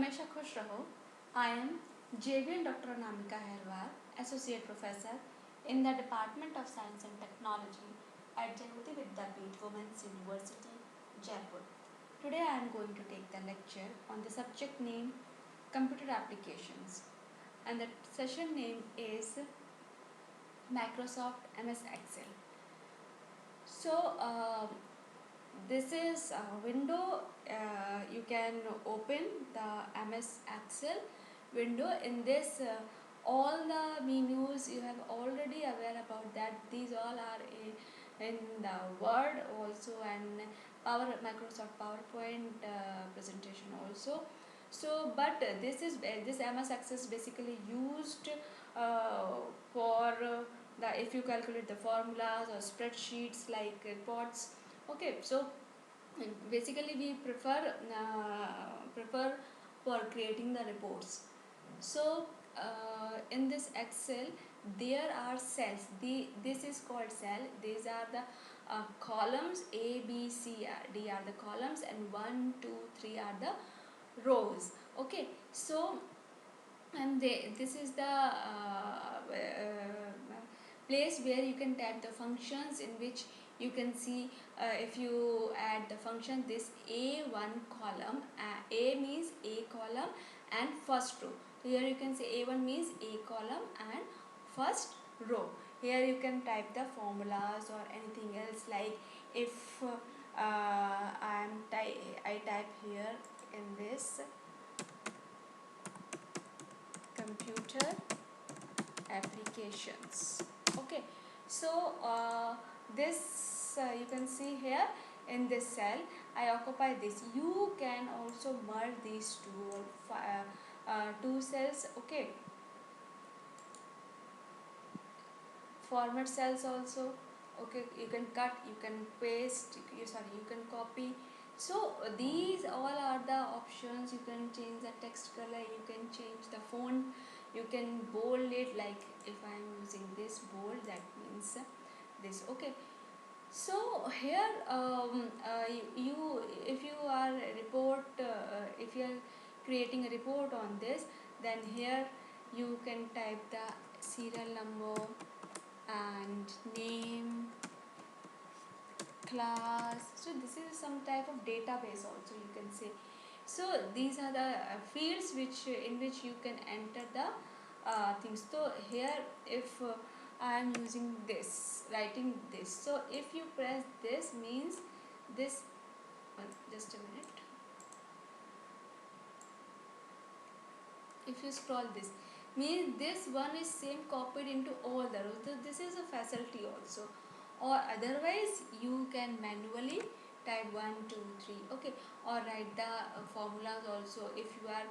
हमेशा खुश रहो. I am JVN Dr. Anamika Herwar, Associate Professor in the Department of Science and Technology at Jayoti Vidyapeeth Women's University, Jaipur. Today I am going to take the lecture on the subject name Computer Applications, and the session name is Microsoft MS Excel. So this is a window. You can open the MS Excel window. In this all the menus you have already aware about that. These all are in the Word also, and Microsoft PowerPoint presentation also. So but this MS Access is basically used for the, if you calculate the formulas or spreadsheets like reports. Okay, so basically we prefer for creating the reports. So in this Excel there are cells. This is called cell. These are the columns. A, B, C, D are the columns, and 1, 2, 3 are the rows. Okay, so and this is the place where you can type the functions, in which you can see if you add the function, this A1 column, A means A column and first row. So here you can say A1 means A column and first row. Here you can type the formulas or anything else, like if I type here in this computer applications. Okay, so this you can see here in this cell I occupy this. You can also merge these two cells. Okay, format cells also. Okay, you can cut, you can paste, you can copy. So these all are the options. You can change the text color, you can change the font, you can bold it. Like if I am using this bold, that means this. Okay, so here you if you are if you are creating a report on this, then here you can type the serial number and name, class. So this is some type of database also, you can say. So these are the fields in which you can enter the things. So here if I am using this, writing this, so if you press this means this, just a minute, if you scroll this means this one is same copied into all the rows. So this is a facility also, or otherwise you can manually type 1, 2, 3. Okay, or write the formulas also. If you are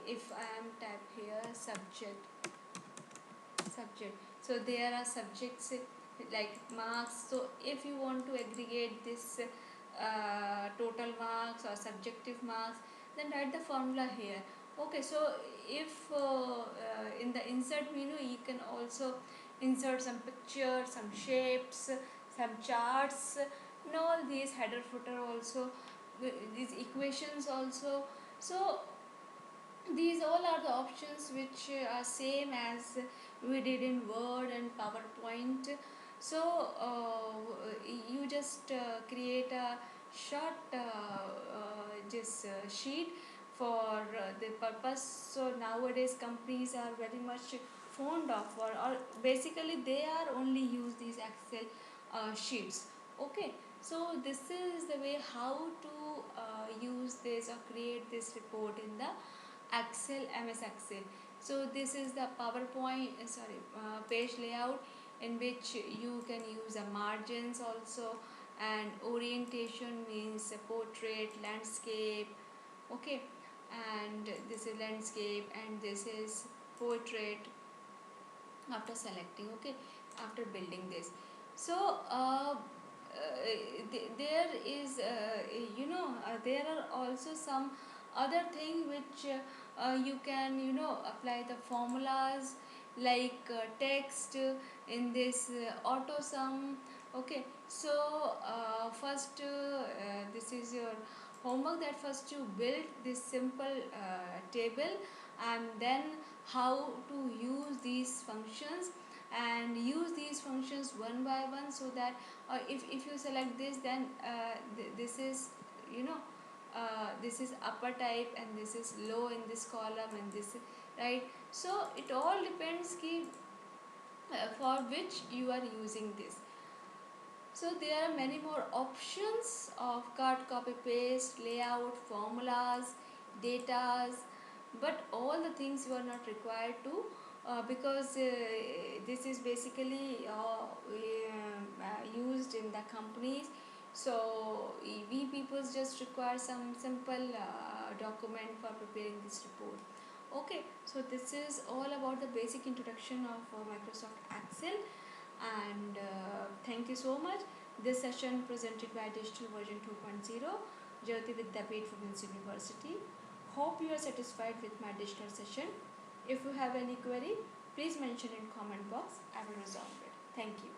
if I am type here subject, so there are subjects like marks. So if you want to aggregate this total marks or subjective marks, then write the formula here. Okay, so if in the insert menu you can also insert some pictures, some shapes, some charts, and all these, header footer also, these equations also. So these all are the options which are same as we did in Word and PowerPoint. So you just create a short sheet for the purpose. So nowadays companies are very much fond of, or basically they are only use these Excel sheets. Okay, so this is the way how to use this or create this report in the Excel, MS Excel. So this is the PowerPoint page layout, in which you can use the margins also, and orientation means a portrait, landscape. Okay, and this is landscape and this is portrait after selecting. Okay, after building this. So there is there are also some other thing which you can apply the formulas, like text in this auto sum. Okay, so first this is your homework that first you build this simple table, and then how to use these functions, and use these functions one by one, so that if you select this, then this is, you know, this is upper type and this is low in this column, and this, right? So it all depends ki, for which you are using this. So there are many more options of cut, copy, paste, layout, formulas, datas, but all the things you are not required to, because this is basically used in the companies. So we people just require some simple document for preparing this report. Okay, so this is all about the basic introduction of Microsoft Excel, and thank you so much. This session presented by Digital Version 2.0, Jyoti Vidyapith from Wills University. Hope you are satisfied with my digital session. If you have any query, please mention in comment box. I will resolve it. Thank you.